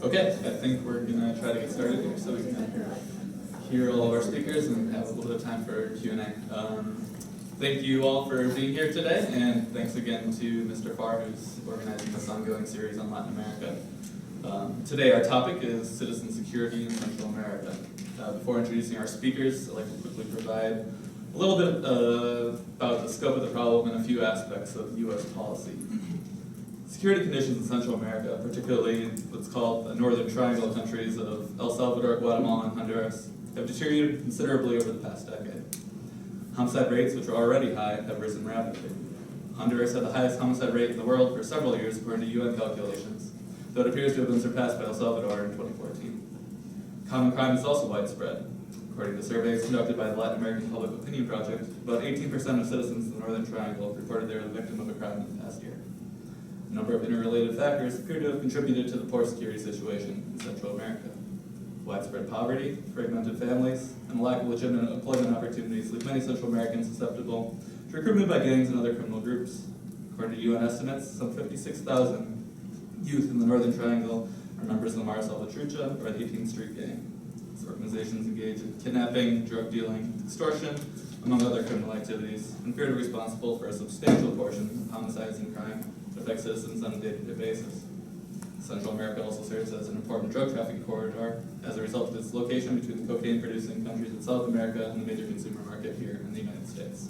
Okay, I think we're going to try to get started here so we can hear all of our speakers and have a little bit of time for Q&A. Thank you all for being here today, and thanks again to Mr. Farr, who's organizing this ongoing series on Latin America. Today our topic is citizen security in Central America. Before introducing our speakers, I'd like to quickly provide a little bit about the scope of the problem and a few aspects of U.S. policy. Security conditions in Central America, particularly what's called the Northern Triangle countries of El Salvador, Guatemala, and Honduras, have deteriorated considerably over the past decade. Homicide rates, which are already high, have risen rapidly. Honduras had the highest homicide rate in the world for several years, according to UN calculations, though it appears to have been surpassed by El Salvador in 2014. Common crime is also widespread. According to surveys conducted by the Latin American Public Opinion Project, about 18% of citizens in the Northern Triangle reported they were the victim of a crime in the past year. A number of interrelated factors appear to have contributed to the poor security situation in Central America. Widespread poverty, fragmented families, and lack of legitimate employment opportunities leave many Central Americans susceptible to recruitment by gangs and other criminal groups. According to UN estimates, some 56,000 youth in the Northern Triangle are members of the Mara Salvatrucha or the 18th Street Gang. These organizations engage in kidnapping, drug dealing, extortion, among other criminal activities, and appear to be responsible for a substantial portion of homicides and crime that affect citizens on a day-to-day basis. Central America also serves as an important drug trafficking corridor as a result of its location between the cocaine-producing countries in South America and the major consumer market here in the United States.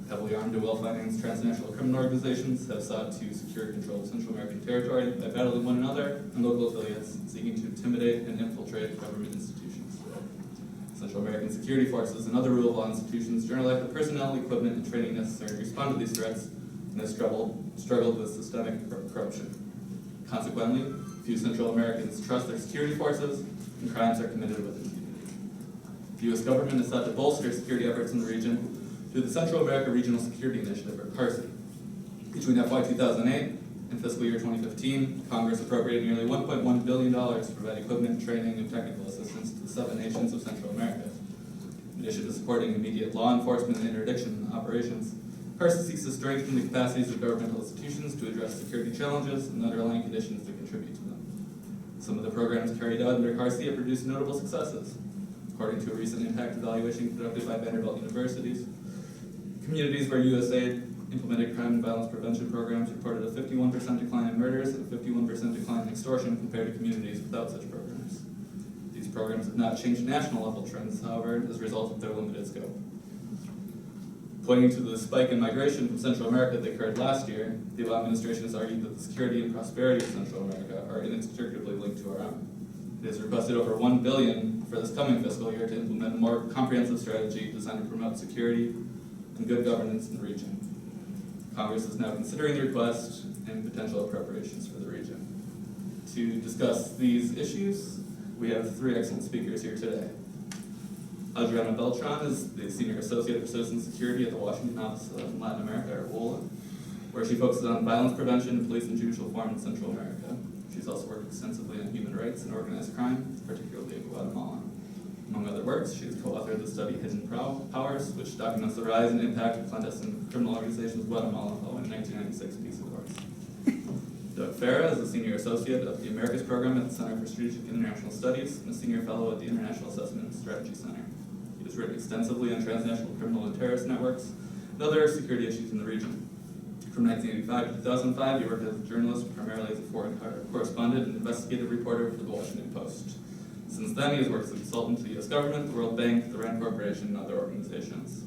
Heavily armed and well-financed transnational criminal organizations have sought to secure control of Central American territory by battling one another and local affiliates seeking to intimidate and infiltrate government institutions. Central American security forces and other rule of law institutions generally lack the personnel, equipment, and training necessary to respond to these threats and have struggled with systemic corruption. Consequently, few Central Americans trust their security forces, and crimes are committed with impunity. The U.S. government has sought to bolster security efforts in the region through the Central America Regional Security Initiative, or CARSI. Between FY 2008 and fiscal year 2015, Congress appropriated nearly $1.1 billion to provide equipment, training, and technical assistance to the 7 nations of Central America. In addition to supporting immediate law enforcement and interdiction operations, CARSI seeks to strengthen the capacities of governmental institutions to address security challenges and underlying conditions that contribute to them. Some of the programs carried out under CARSI have produced notable successes. According to a recent impact evaluation conducted by Vanderbilt Universities, communities where USAID implemented crime and violence prevention programs reported a 51% decline in murders and a 51% decline in extortion compared to communities without such programs. These programs have not changed national level trends, however, as a result of their limited scope. Pointing to the spike in migration from Central America that occurred last year, the Obama administration has argued that the security and prosperity of Central America are inextricably linked to our own. It has requested over $1 billion for this coming fiscal year to implement a more comprehensive strategy designed to promote security and good governance in the region. Congress is now considering the request and potential appropriations for the region. To discuss these issues, we have 3 excellent speakers here today. Adriana Beltran is the Senior Associate for Citizen Security at the Washington Office of Latin America, or WOLA, where she focuses on violence prevention, police, and judicial reform in Central America. She's also worked extensively on human rights and organized crime, particularly in Guatemala. Among other works, she has co-authored the study Hidden Powers, which documents the rise and impact of clandestine criminal organizations in Guatemala following the 1996 peace accords. Doug Farr is a Senior Associate of the Americas Program at the Center for Strategic International Studies and a Senior Fellow at the International Assessment and Strategy Center. He has written extensively on transnational criminal and terrorist networks and other security issues in the region. From 1985 to 2005, he worked as a journalist, primarily as a foreign correspondent and investigative reporter for the Washington Post. Since then, he has worked as a consultant to the U.S. government, the World Bank, the RAND Corporation, and other organizations.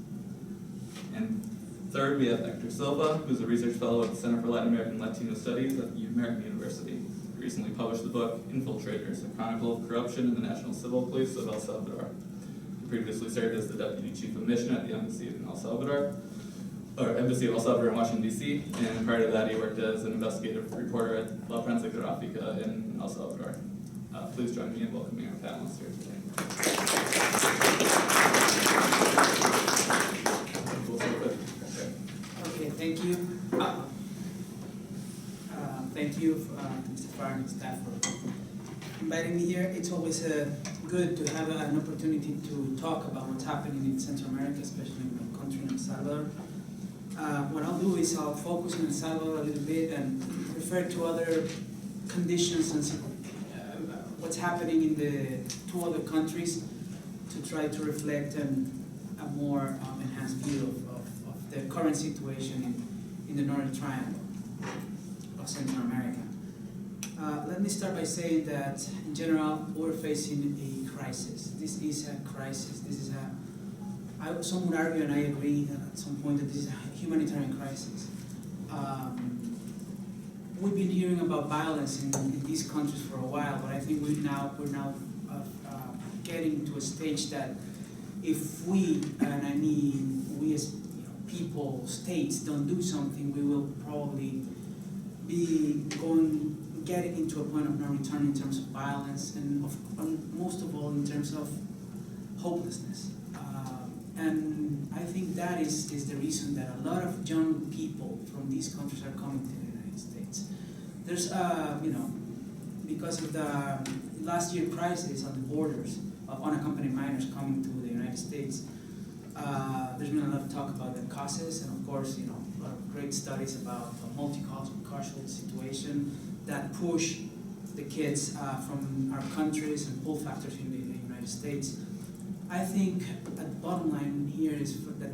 And third, we have Hector Silva, who's a research fellow at the Center for Latin American and Latino Studies at the American University. He recently published the book Infiltrators, a chronicle of corruption in the National Civil Police of El Salvador. He previously served as the Deputy Chief of Mission at the Embassy of El Salvador in Washington, D.C., and prior to that, he worked as an investigative reporter at La Prensa Gráfica in El Salvador. Please join me in welcoming our panelists here today. Okay, thank you. Thank you, Mr. Farr and staff for inviting me here. It's always good to have an opportunity to talk about what's happening in Central America, especially in my country, in El Salvador. What I'll do is I'll focus on El Salvador a little bit and refer to other conditions and what's happening in the two other countries to try to reflect a more enhanced view of the current situation in the Northern Triangle of Central America. Let me start by saying that, in general, we're facing a crisis. This is a crisis. This is some would argue, and I agree at some point, that this is a humanitarian crisis. We've been hearing about violence in these countries for a while, but I think we're now getting to a stage that if we, and I mean we as people, states, don't do something, we will probably be getting into a point of no return in terms of violence and most of all in terms of hopelessness. And I think that is the reason that a lot of young people from these countries are coming to the United States. There's, because of the last year crisis on the borders of unaccompanied minors coming to the United States, there's been a lot of talk about the causes, and of course, a lot of great studies about the multicultural situation that push the kids from our countries and pull factors in the United States. I think the bottom line here is that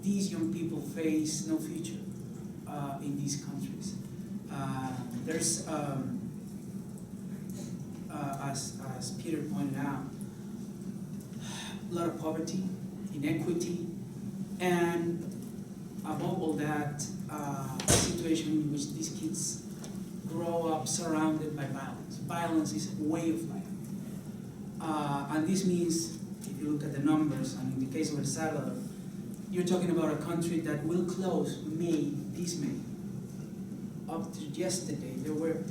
these young people face no future in these countries. There's, as Peter pointed out, a lot of poverty, inequity, and above all that, a situation in which these kids grow up surrounded by violence. Violence is a way of life. And this means, if you look at the numbers, and in the case of El Salvador, you're talking about a country that will close this May. Up to yesterday, there were,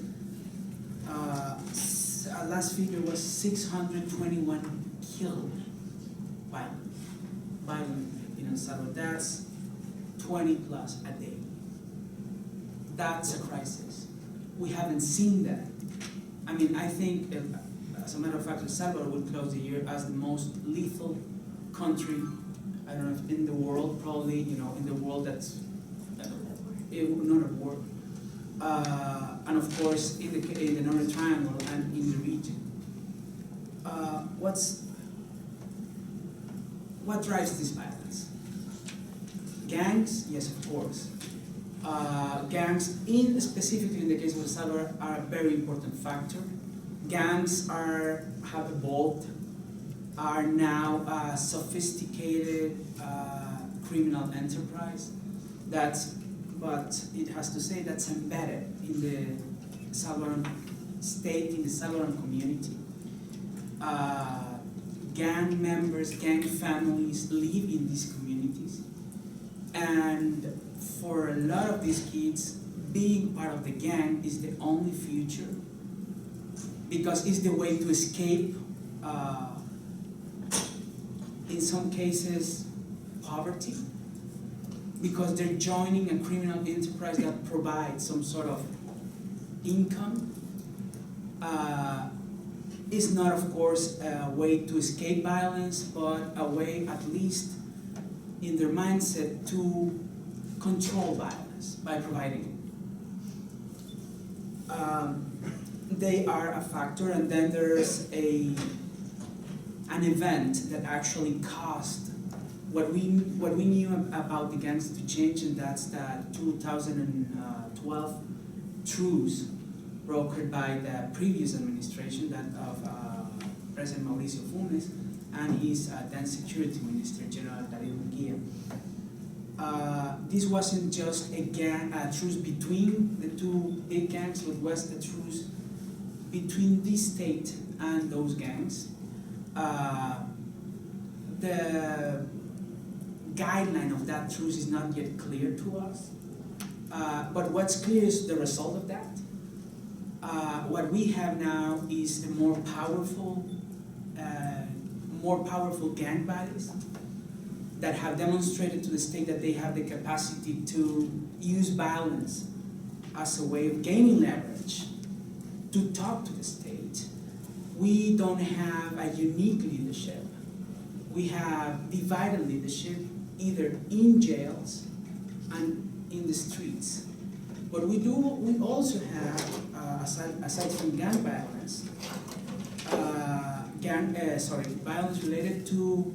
last figure was 621 killed violently in El Salvador. That's 20 plus a day. That's a crisis. We haven't seen that. I mean, I think, as a matter of fact, El Salvador will close the year as the most lethal country, I don't know if in the world, probably, in the world that's, not a war. And of course, in the Northern Triangle and in the region. What drives this violence? Gangs? Yes, of course. Gangs, specifically in the case of El Salvador, are a very important factor. Gangs have evolved, are now a sophisticated criminal enterprise. But it has to say that's embedded in the Salvadoran state, in the Salvadoran community. Gang members, gang families live in these communities. And for a lot of these kids, being part of the gang is the only future, because it's the way to escape, in some cases, poverty, because they're joining a criminal enterprise that provides some sort of income. It's not, of course, a way to escape violence, but a way, at least in their mindset, to control violence by providing it. They are a factor, and then there's an event that actually caused what we knew about the gangs to change, and that's that 2012 truce brokered by the previous administration, that of President Mauricio Funes and his then Security Minister, General Darío Mejía. This wasn't just a truce between the two big gangs, but was a truce between this state and those gangs. The guideline of that truce is not yet clear to us, but what's clear is the result of that. What we have now is a more powerful gang bodies that have demonstrated to the state that they have the capacity to use violence as a way of gaining leverage to talk to the state. We don't have a unique leadership. We have divided leadership, either in jails and in the streets. But we also have, aside from gang violence, violence related to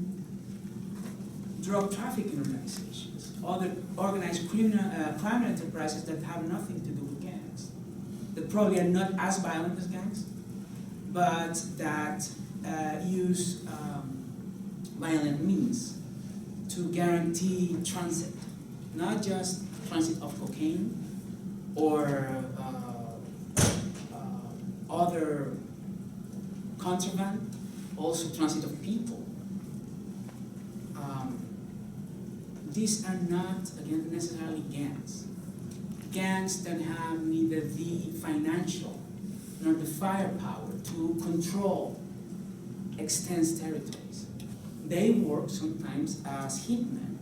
drug trafficking organizations, other organized crime enterprises that have nothing to do with gangs, that probably are not as violent as gangs, but that use violent means to guarantee transit, not just transit of cocaine or other contraband, also transit of people. These are not, again, necessarily gangs. Gangs that have neither the financial nor the firepower to control extensive territories. They work sometimes as hitmen,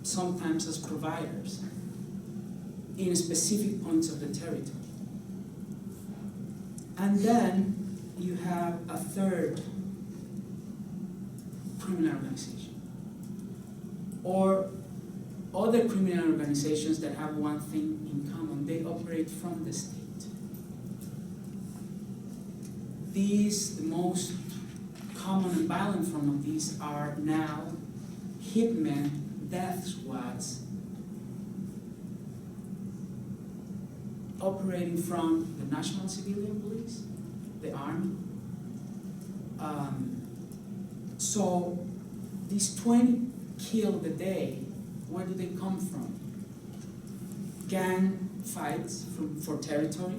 sometimes as providers in specific points of the territory. And then you have a third criminal organization, or other criminal organizations that have one thing in common: they operate from the state. These, the most common and violent form of these, are now hitmen, death squads, operating from the National Civilian Police, the Army. So these 20 killed a day, where do they come from? Gang fights for territory,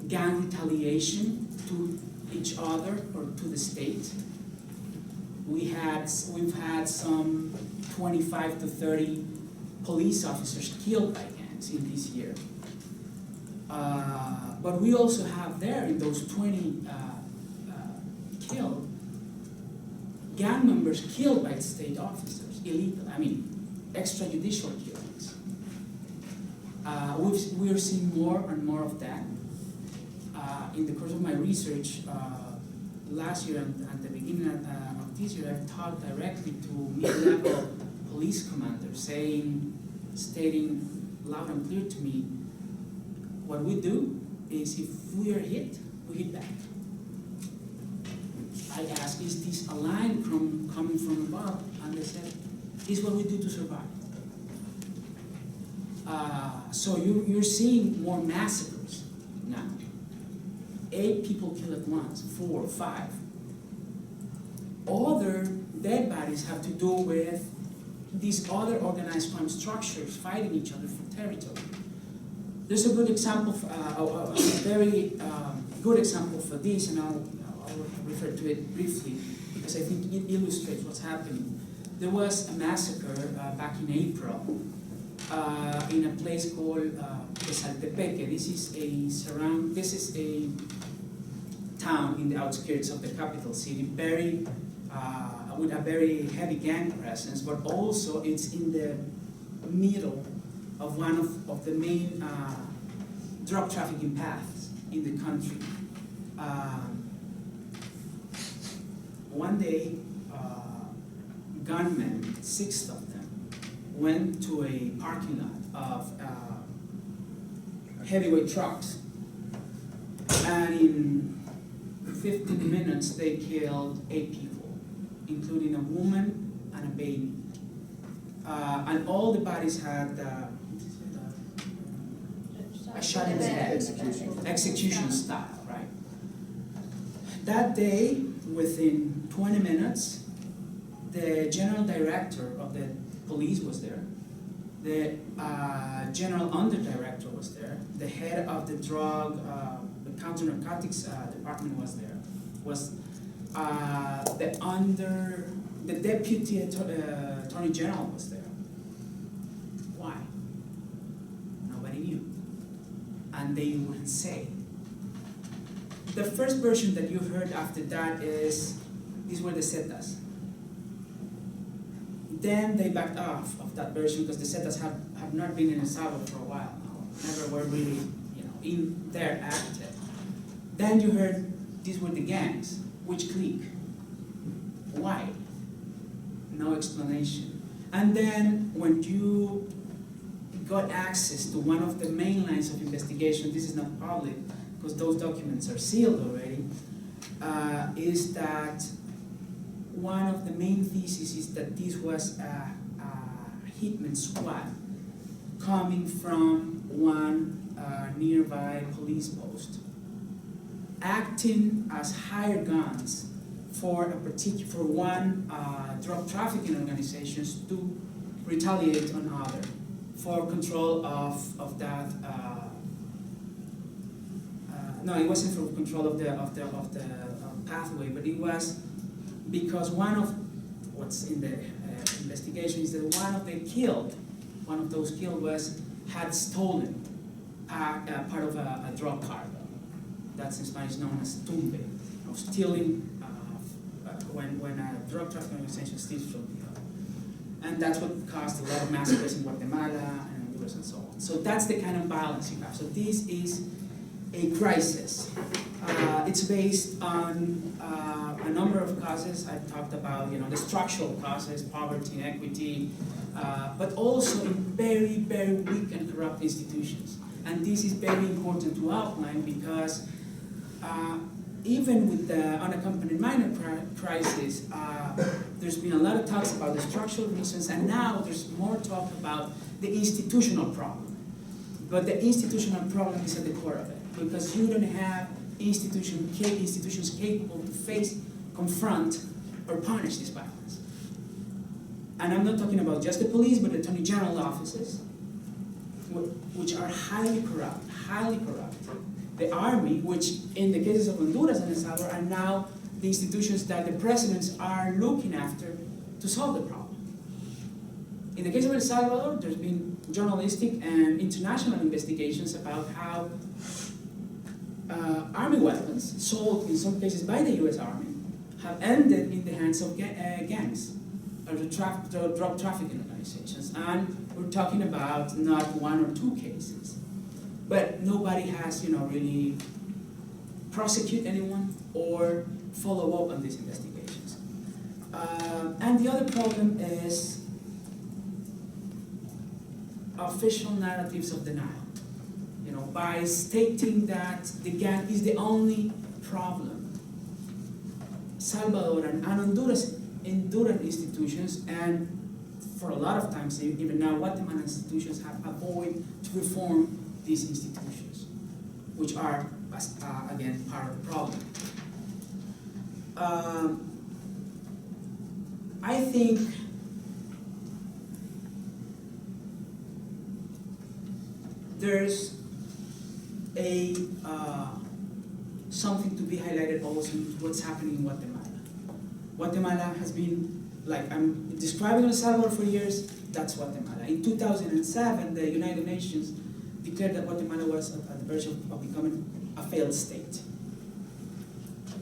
gang retaliation to each other or to the state. We've had some 25 to 30 police officers killed by gangs in this year. But we also have there, in those 20 killed, gang members killed by state officers, illegal, extrajudicial killings. We're seeing more and more of that. In the course of my research, last year and at the beginning of this year, I've talked directly to mid-level police commanders, stating loud and clear to me, what we do is, if we are hit, we hit back. I asked, is this a line coming from above? And they said, this is what we do to survive. So you're seeing more massacres now. 8 people killed at once, 4, 5. Other dead bodies have to do with these other organized crime structures fighting each other for territory. There's a good example, a very good example for this, and I'll refer to it briefly because I think it illustrates what's happening. There was a massacre back in April in a place called Saltepeque. This is a town in the outskirts of the capital city, very with a very heavy gang presence, but also it's in the middle of one of the main drug trafficking paths in the country. One day, gunmen, 6 of them, went to a parking lot of heavyweight trucks, and in 15 minutes they killed 8 people, including a woman and a baby. And all the bodies had a shot in the head, execution style, right? That day, within 20 minutes, the general director of the police was there, the general underdirector was there, the head of the drug, the counter-narcotics department was there, the deputy attorney general was there. Why? Nobody knew. And they wouldn't say. The first version that you heard after that is, these were the Zetas. Then they backed off of that version because the Zetas have not been in El Salvador for a while now. Never were really, in there active. Then you heard these were the gangs. Which clique? Why? No explanation. And then when you got access to one of the main lines of investigation, this is not public because those documents are sealed already, is that one of the main theses is that this was a hitman squad coming from one nearby police post, acting as hired guns for one drug trafficking organizations to retaliate on other for control of that. No, it wasn't for control of the pathway, but it was because one of what's in the investigation is that one of those killed had stolen part of a drug cartel. That's in Spanish known as tumbe, stealing when a drug trafficking organization steals from the other. And that's what caused a lot of massacres in Guatemala and Honduras and so on. So that's the kind of balance you have. So this is a crisis. It's based on a number of causes. I've talked about, the structural causes, poverty, inequity, but also in very, very weak and corrupt institutions. And this is very important to outline because even with the unaccompanied minor crisis, there's been a lot of talks about the structural reasons, and now there's more talk about the institutional problem. But the institutional problem is at the core of it, because you don't have institutions capable to confront, or punish this violence. And I'm not talking about just the police, but the Attorney General offices, which are highly corrupt. The army, which in the cases of Honduras and El Salvador are now the institutions that the presidents are looking after to solve the problem. In the case of El Salvador, there's been journalistic and international investigations about how army weapons, sold in some cases by the US Army, have ended in the hands of gangs, or the drug trafficking organizations. And we're talking about not one or two cases. But nobody has, really prosecute anyone or follow up on these investigations. And the other problem is official narratives of denial. By stating that the gang is the only problem, Salvador and Honduras institutions, and for a lot of times, even now, Guatemalan institutions have avoided to reform these institutions, which are, again, part of the problem. I think there's something to be highlighted also in what's happening in Guatemala. Guatemala has been, like I'm describing El Salvador for years, that's Guatemala. In 2007, the United Nations declared that Guatemala was at the verge of becoming a failed state.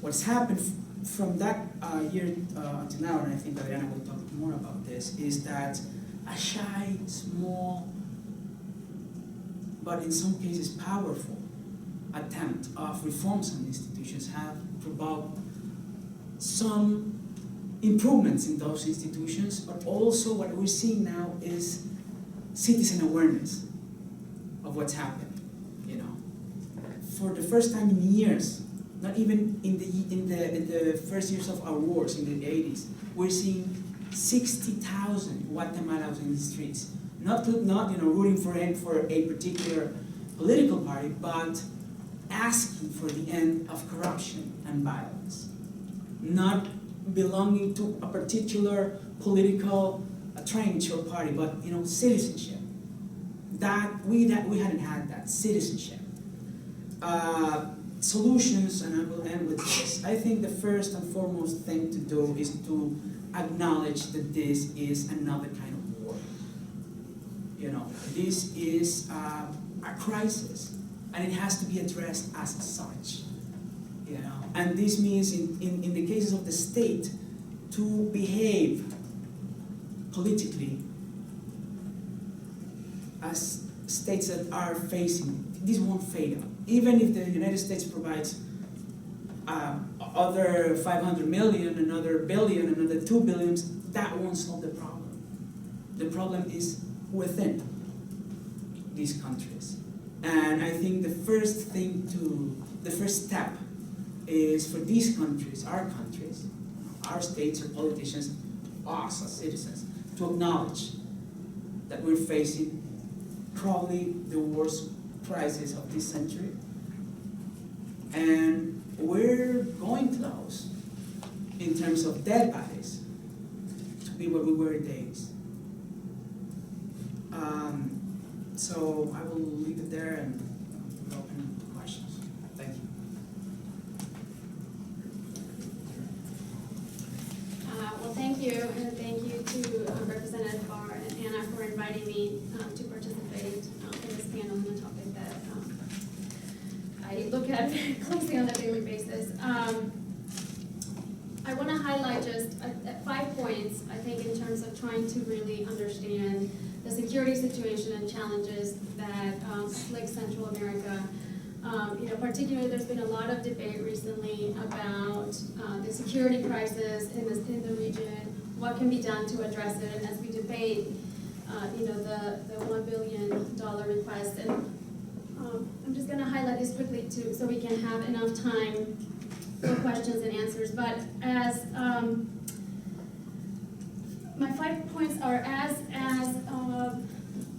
What's happened from that year until now, and I think Adriana will talk more about this, is that a shy, small, but in some cases powerful attempt of reforms on institutions have provoked some improvements in those institutions, but also what we're seeing now is citizen awareness of what's happened. For the first time in years, not even in the first years of our wars in the 80s, we're seeing 60,000 Guatemalans in the streets, not rooting for a particular political party, but asking for the end of corruption and violence, not belonging to a particular political trench or party, but citizenship. That we hadn't had that citizenship. Solutions, and I will end with this. I think the first and foremost thing to do is to acknowledge that this is another kind of war. This is a crisis, and it has to be addressed as such. And this means in the cases of the state to behave politically as states that are facing, this won't fade out. Even if the United States provides other 500 million, another billion, another 2 billion, that won't solve the problem. The problem is within these countries. And I think the first step is for these countries, our states or politicians, us as citizens, to acknowledge that we're facing probably the worst crisis of this century. And we're going close in terms of dead bodies to be where we were in days. So I will leave it there and we'll open to questions. Thank you. Well, thank you, and thank you to Representative Farr and Anna for inviting me to participate in this panel on a topic that I look at very closely on a daily basis. I want to highlight just 5 points, I think, in terms of trying to really understand the security situation and challenges that afflict Central America. Particularly there's been a lot of debate recently about the security crisis in the region, what can be done to address it, and as we debate, the $1 billion request. And I'm just going to highlight this quickly too, so we can have enough time for questions and answers. But as my 5 points are, as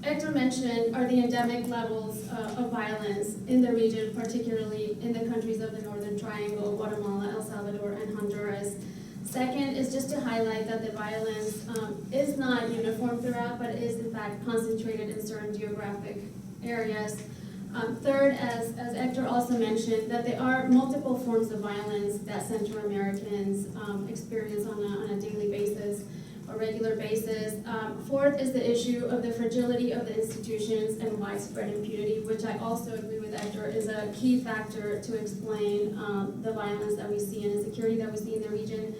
Hector mentioned, are the endemic levels of violence in the region, particularly in the countries of the Northern Triangle, Guatemala, El Salvador, and Honduras. Second is just to highlight that the violence is not uniform throughout, but is in fact concentrated in certain geographic areas. Third, as Hector also mentioned, that there are multiple forms of violence that Central Americans experience on a daily basis, a regular basis. Fourth is the issue of the fragility of the institutions and widespread impunity, which I also agree with Hector is a key factor to explain the violence that we see and insecurity that we see in the region.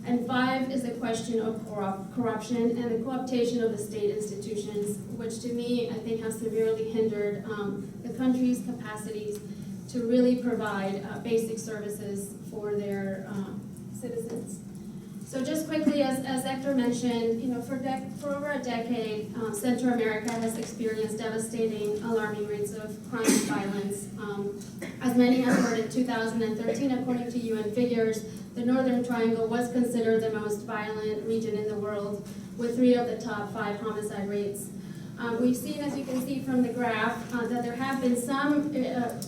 And 5 is the question of corruption and the co-optation of the state institutions, which to me, I think, have severely hindered the country's capacities to really provide basic services for their citizens. So just quickly, as Hector mentioned, for over a decade, Central America has experienced devastating, alarming rates of crime and violence. As many have heard, in 2013, according to UN figures, the Northern Triangle was considered the most violent region in the world, with 3 of the top 5 homicide rates. We've seen, as you can see from the graph, that there have been some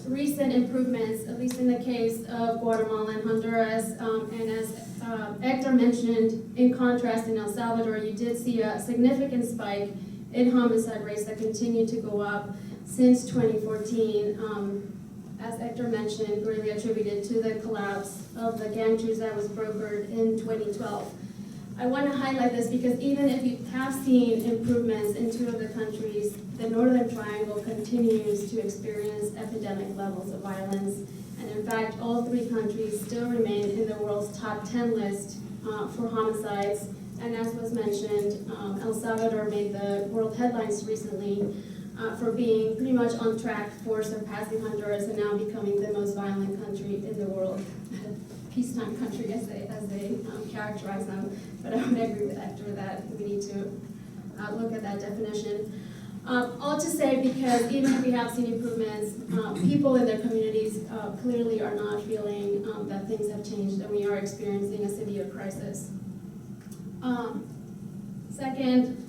recent improvements, at least in the case of Guatemala and Honduras. And as Hector mentioned, in contrast, in El Salvador, you did see a significant spike in homicide rates that continue to go up since 2014. As Hector mentioned, greatly attributed to the collapse of the gang truce that was brokered in 2012. I want to highlight this because even if you have seen improvements in 2 of the countries, the Northern Triangle continues to experience epidemic levels of violence. And in fact, all 3 countries still remain in the world's top 10 list for homicides. And as was mentioned, El Salvador made the world headlines recently for being pretty much on track for surpassing Honduras and now becoming the most violent country in the world. Peacetime country, as they characterize them. But I would agree with Hector that we need to look at that definition. All to say, because even if we have seen improvements, people in their communities clearly are not feeling that things have changed and we are experiencing a severe crisis. Second,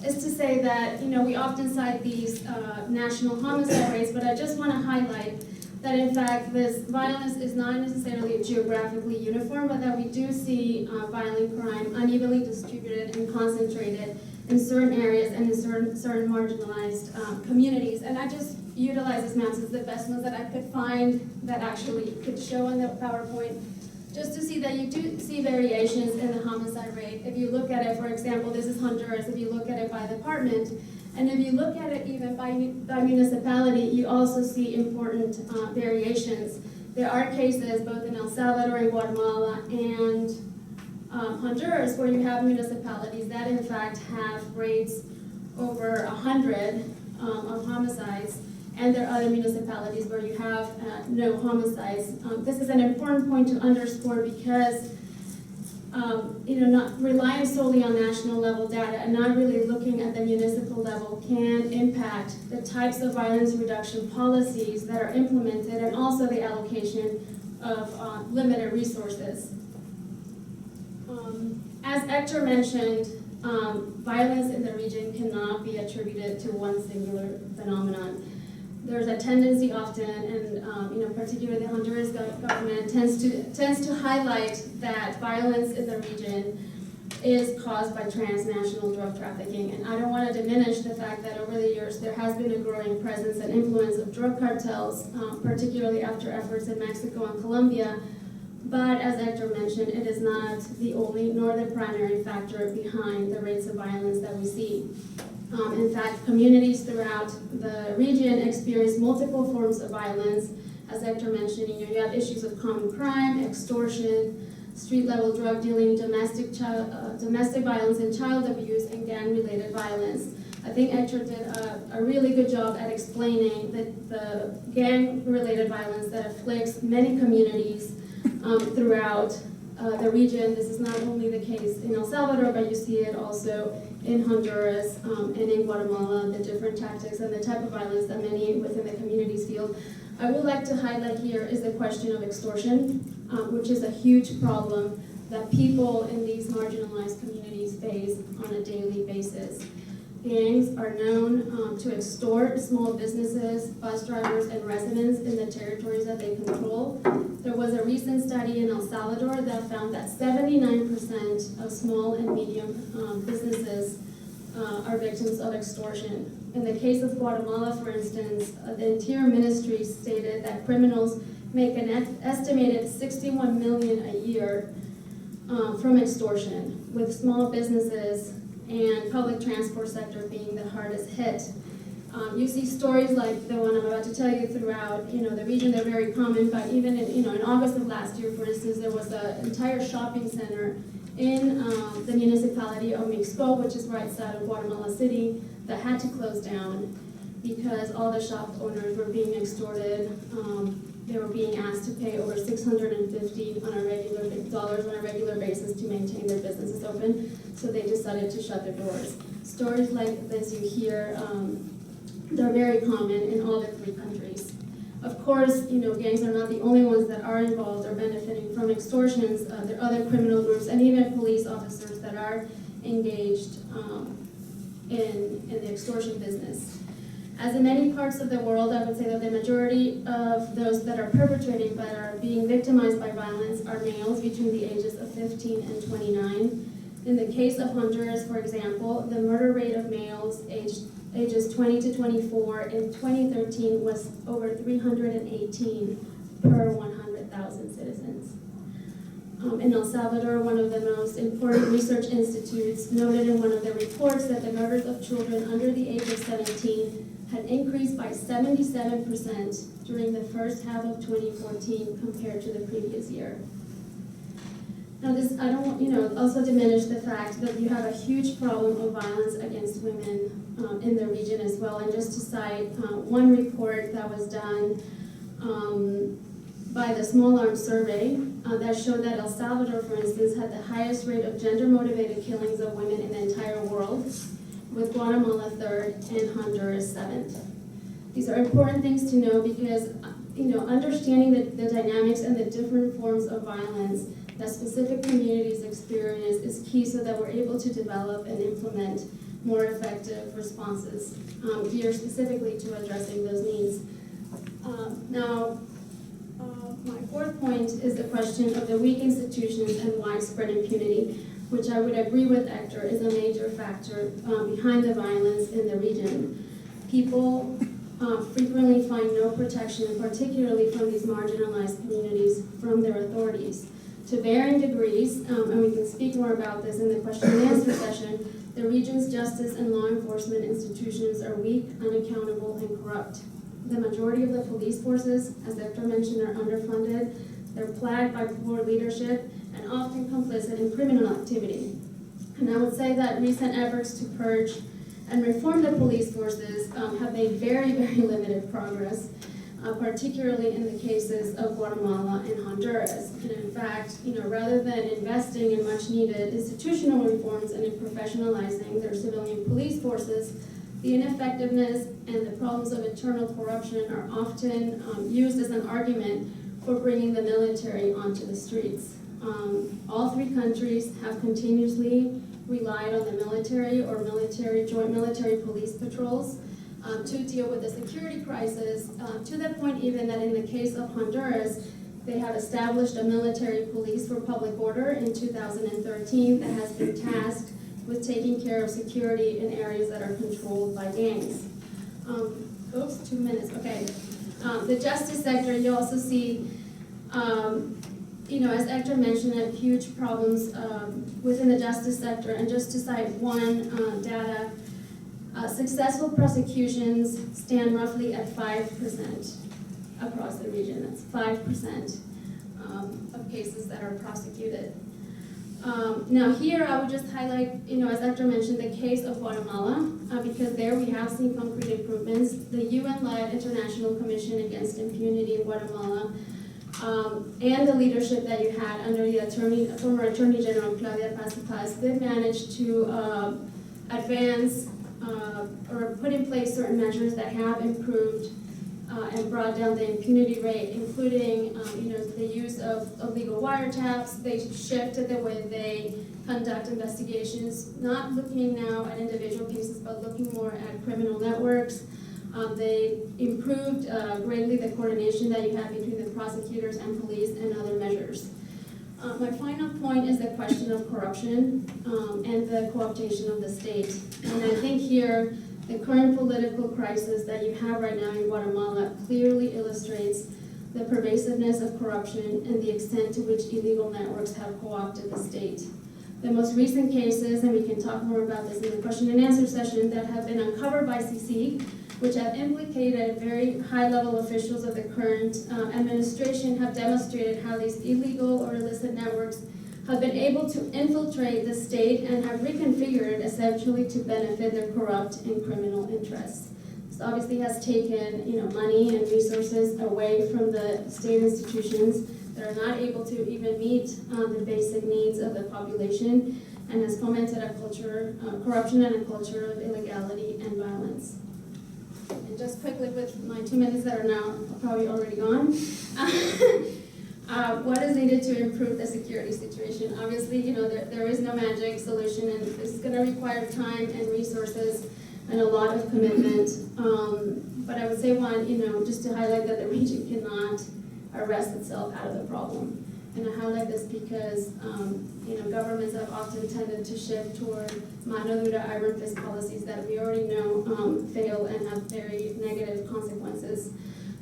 is to say that we often cite these national homicide rates, but I just want to highlight that in fact this violence is not necessarily geographically uniform, but that we do see violent crime unevenly distributed and concentrated in certain areas and in certain marginalized communities. And I just utilize this map as the best ones that I could find that actually could show on the PowerPoint, just to see that you do see variations in the homicide rate. If you look at it, for example, this is Honduras, if you look at it by department, and if you look at it even by municipality, you also see important variations. There are cases both in El Salvador and Guatemala and Honduras where you have municipalities that in fact have rates over 100 of homicides, and there are other municipalities where you have no homicides. This is an important point to underscore because not relying solely on national level data and not really looking at the municipal level can impact the types of violence reduction policies that are implemented and also the allocation of limited resources. As Hector mentioned, violence in the region cannot be attributed to one singular phenomenon. There's a tendency often, and particularly the Honduras government tends to highlight that violence in the region is caused by transnational drug trafficking. And I don't want to diminish the fact that over the years there has been a growing presence and influence of drug cartels, particularly after efforts in Mexico and Colombia. But as Hector mentioned, it is not the only nor the primary factor behind the rates of violence that we see. In fact, communities throughout the region experience multiple forms of violence. As Hector mentioned, you have issues of common crime, extortion, street-level drug dealing, domestic violence and child abuse, and gang-related violence. I think Hector did a really good job at explaining the gang-related violence that afflicts many communities throughout the region. This is not only the case in El Salvador, but you see it also in Honduras and in Guatemala, the different tactics and the type of violence that many within the communities feel. I would like to highlight here is the question of extortion, which is a huge problem that people in these marginalized communities face on a daily basis. Gangs are known to extort small businesses, bus drivers, and residents in the territories that they control. There was a recent study in El Salvador that found that 79% of small and medium businesses are victims of extortion. In the case of Guatemala, for instance, the Interior Ministry stated that criminals make an estimated $61 million a year from extortion, with small businesses and public transport sector being the hardest hit. You see stories like the one I'm about to tell you throughout, the region. They're very common, but even in August of last year, for instance, there was an entire shopping center in the municipality of Mixco, which is right side of Guatemala City, that had to close down because all the shop owners were being extorted. They were being asked to pay over $650 on a regular basis to maintain their businesses open, so they decided to shut their doors. Stories like this you hear, they're very common in all the three countries. Of course, gangs are not the only ones that are involved or benefiting from extortions. There are other criminal groups and even police officers that are engaged in the extortion business. As in many parts of the world, I would say that the majority of those that are perpetrating but are being victimized by violence are males between the ages of 15 and 29. In the case of Honduras, for example, the murder rate of males ages 20 to 24 in 2013 was over 318 per 100,000 citizens. In El Salvador, one of the most important research institutes noted in one of their reports that the murders of children under the age of 17 had increased by 77% during the first half of 2014 compared to the previous year. Now this, I don't want, also diminish the fact that you have a huge problem of violence against women in the region as well. And just to cite one report that was done by the Small Arms Survey that showed that El Salvador, for instance, had the highest rate of gender-motivated killings of women in the entire world, with Guatemala third and Honduras seventh. These are important things to know because understanding the dynamics and the different forms of violence that specific communities experience is key so that we're able to develop and implement more effective responses geared specifically to addressing those needs. My fourth point is the question of the weak institutions and widespread impunity, which I would agree with Hector is a major factor behind the violence in the region. People frequently find no protection, particularly from these marginalized communities, from their authorities. To varying degrees, and we can speak more about this in the question and answer session, the region's justice and law enforcement institutions are weak, unaccountable, and corrupt. The majority of the police forces, as Hector mentioned, are underfunded. They're plagued by poor leadership and often complicit in criminal activity. And I would say that recent efforts to purge and reform the police forces have made very, very limited progress, particularly in the cases of Guatemala and Honduras. And in fact, rather than investing in much needed institutional reforms and in professionalizing their civilian police forces, the ineffectiveness and the problems of internal corruption are often used as an argument for bringing the military onto the streets. All three countries have continuously relied on the military or joint military police patrols to deal with the security crisis, to the point even that in the case of Honduras, they have established a military police for public order in 2013 that has been tasked with taking care of security in areas that are controlled by gangs. Oops, 2 minutes, okay. The justice sector, you also see, as Hector mentioned, huge problems within the justice sector. And just to cite one data, successful prosecutions stand roughly at 5% across the region. That's 5% of cases that are prosecuted. Now here I would just highlight, as Hector mentioned, the case of Guatemala, because there we have seen concrete improvements. The UN-led International Commission Against Impunity in Guatemala, and the leadership that you had under the former Attorney General Claudia Paz, did manage to advance or put in place certain measures that have improved and brought down the impunity rate, including the use of legal wiretaps. They shifted the way they conduct investigations, not looking now at individual cases, but looking more at criminal networks. They improved greatly the coordination that you have between the prosecutors and police and other measures. My final point is the question of corruption and the co-optation of the state. And I think here, the current political crisis that you have right now in Guatemala clearly illustrates the pervasiveness of corruption and the extent to which illegal networks have co-opted the state. The most recent cases, and we can talk more about this in the question and answer session, that have been uncovered by CC, which have implicated very high-level officials of the current administration, have demonstrated how these illegal or illicit networks have been able to infiltrate the state and have reconfigured essentially to benefit their corrupt and criminal interests. This obviously has taken money and resources away from the state institutions that are not able to even meet the basic needs of the population, and has fomented a culture, corruption and a culture of illegality and violence. And just quickly, with my 2 minutes that are now probably already gone, what is needed to improve the security situation? Obviously, there is no magic solution, and this is going to require time and resources and a lot of commitment. But I would say one, just to highlight that the region cannot arrest itself out of the problem. And I highlight this because, governments have often tended to shift toward mano dura, iron fist policies that we already know fail and have very negative consequences.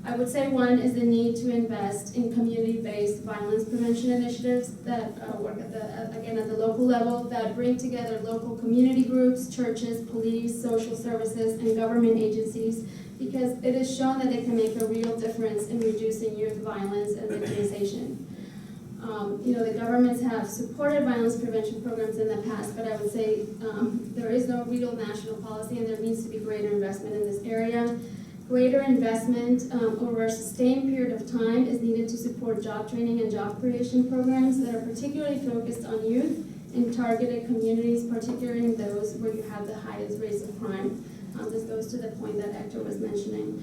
I would say one is the need to invest in community-based violence prevention initiatives that work at the local level, that bring together local community groups, churches, police, social services, and government agencies, because it is shown that they can make a real difference in reducing youth violence and victimization. The governments have supported violence prevention programs in the past, but I would say there is no real national policy, and there needs to be greater investment in this area. Greater investment over a sustained period of time is needed to support job training and job creation programs that are particularly focused on youth in targeted communities, particularly in those where you have the highest rates of crime. This goes to the point that Hector was mentioning.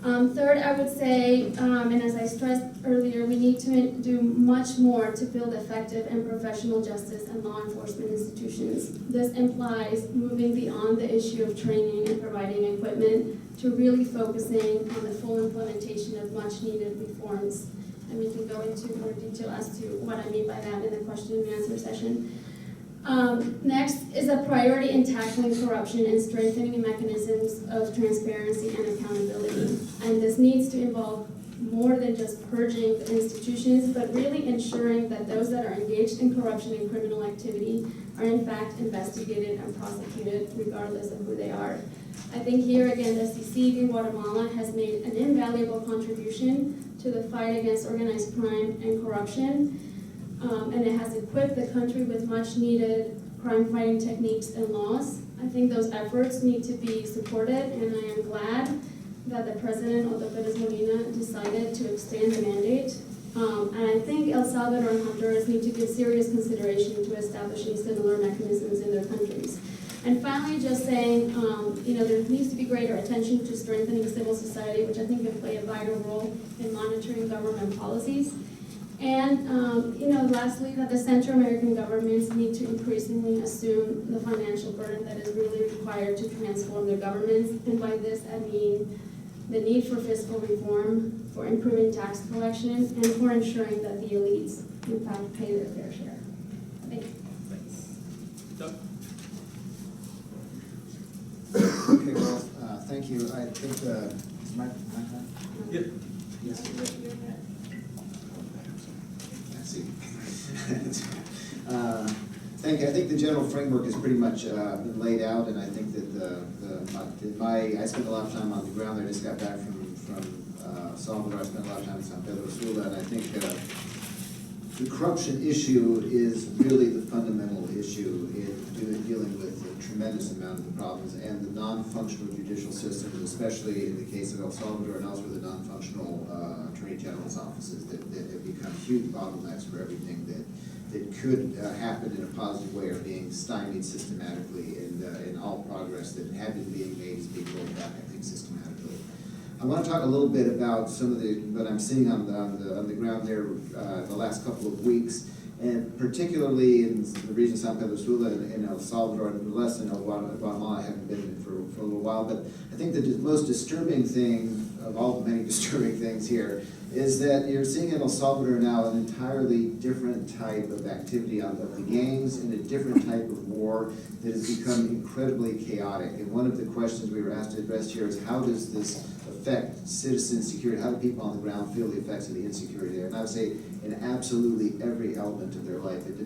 Third, I would say, and as I stressed earlier, we need to do much more to build effective and professional justice and law enforcement institutions. This implies moving beyond the issue of training and providing equipment to really focusing on the full implementation of much needed reforms. And we can go into more detail as to what I mean by that in the question and answer session. Next is a priority in tackling corruption and strengthening mechanisms of transparency and accountability. And this needs to involve more than just purging the institutions, but really ensuring that those that are engaged in corruption and criminal activity are in fact investigated and prosecuted regardless of who they are. I think here again the CICIG in Guatemala has made an invaluable contribution to the fight against organized crime and corruption. And it has equipped the country with much needed crime-fighting techniques and laws. I think those efforts need to be supported, and I am glad that the President, Otto Pérez Molina, decided to extend the mandate. And I think El Salvador and Honduras need to give serious consideration to establishing similar mechanisms in their countries. And finally, just saying, there needs to be greater attention to strengthening civil society, which I think can play a vital role in monitoring government policies. And, lastly, that the Central American governments need to increasingly assume the financial burden that is really required to transform their governments. And by this, I mean the need for fiscal reform, for improving tax collection, and for ensuring that the elites, in fact, pay their fair share. Thank you. Thanks. Doug? Okay, well, thank you. I think, is my time? Yep. Yes. Let's see. Thank you. I think the general framework has pretty much been laid out, and I think that I spent a lot of time on the ground there. I just got back from Salvador. I spent a lot of time in San Pedro Sula, and I think the corruption issue is really the fundamental issue in dealing with a tremendous amount of the problems, and the non-functional judicial system, especially in the case of El Salvador and elsewhere, the non-functional attorney general's offices that have become huge bottlenecks for everything that could happen in a positive way are being stymied systematically, and all progress that had been being made is being rolled back, I think, systematically. I want to talk a little bit about some of what I'm seeing on the ground there the last couple of weeks, and particularly in the region of San Pedro Sula and El Salvador, and less in Guatemala. I haven't been in for a little while, but I think the most disturbing thing of all the many disturbing things here is that you're seeing in El Salvador now an entirely different type of activity of the gangs, and a different type of war that has become incredibly chaotic. And one of the questions we were asked to address here is, how does this affect citizen security? How do people on the ground feel the effects of the insecurity there? And I would say in absolutely every element of their life. It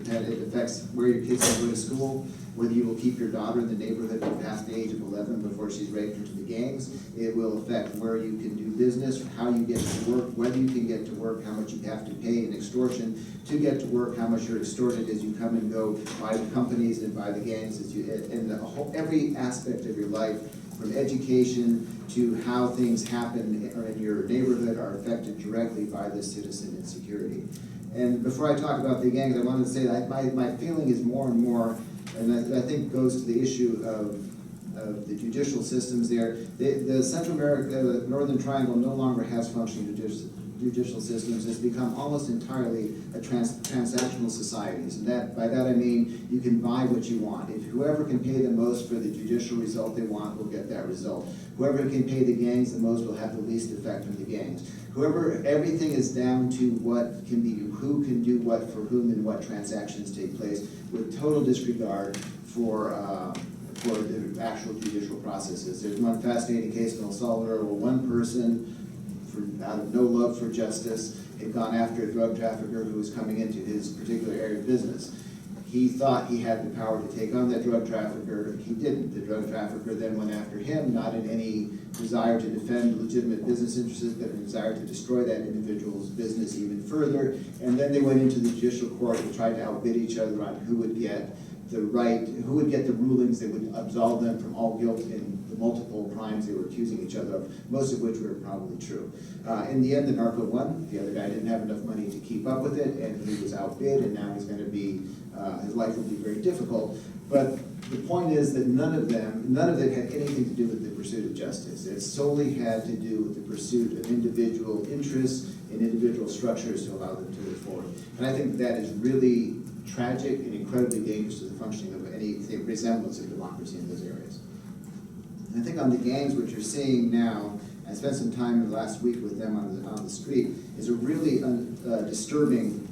affects where your kids will go to school, whether you will keep your daughter in the neighborhood past the age of 11 before she's ready into the gangs. It will affect where you can do business, how you get to work, whether you can get to work, how much you have to pay in extortion to get to work, how much you're extorted as you come and go by the companies and by the gangs, and every aspect of your life, from education to how things happen in your neighborhood, are affected directly by this citizen insecurity. And before I talk about the gangs, I wanted to say that my feeling is more and more, and I think goes to the issue of the judicial systems there. The Central America, the Northern Triangle, no longer has functioning judicial systems. It's become almost entirely a transactional societies, and by that I mean you can buy what you want. If whoever can pay the most for the judicial result they want will get that result. Whoever can pay the gangs the most will have the least effect from the gangs. Everything is down to what can be, who can do what for whom, and what transactions take place, with total disregard for the actual judicial processes. There's one fascinating case in El Salvador where one person, out of no love for justice, had gone after a drug trafficker who was coming into his particular area of business. He thought he had the power to take on that drug trafficker. He didn't. The drug trafficker then went after him, not in any desire to defend legitimate business interests, but in a desire to destroy that individual's business even further. And then they went into the judicial court and tried to outbid each other on who would get the rulings that would absolve them from all guilt in the multiple crimes they were accusing each other of, most of which were probably true. In the end, the narco won. The other guy didn't have enough money to keep up with it, and he was outbid, and now he's going to be, his life will be very difficult. But the point is that none of them had anything to do with the pursuit of justice. It solely had to do with the pursuit of individual interests and individual structures to allow them to move forward. And I think that is really tragic and incredibly dangerous to the functioning of any resemblance of democracy in those areas. And I think on the gangs, what you're seeing now, I spent some time the last week with them on the street, is a really disturbing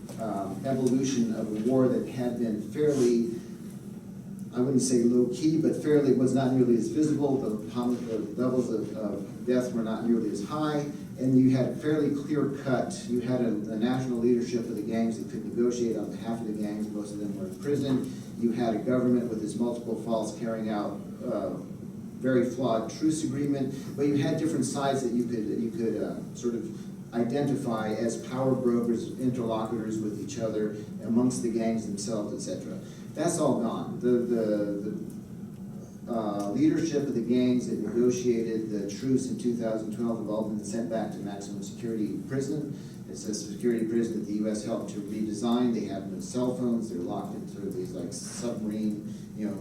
evolution of a war that had been fairly, I wouldn't say low-key, but fairly, was not nearly as visible. The levels of death were not nearly as high, and you had fairly clear-cut. You had a national leadership of the gangs that could negotiate on behalf of the gangs. Most of them were in prison. You had a government with its multiple faults carrying out very flawed truce agreement, but you had different sides that you could sort of identify as power brokers, interlocutors with each other, amongst the gangs themselves, etc. That's all gone. leadership of the gangs that negotiated the truce in 2012 have all been sent back to maximum security prison. It's a security prison that the U.S. helped to redesign. They have no cell phones. They're locked in sort of these like submarine,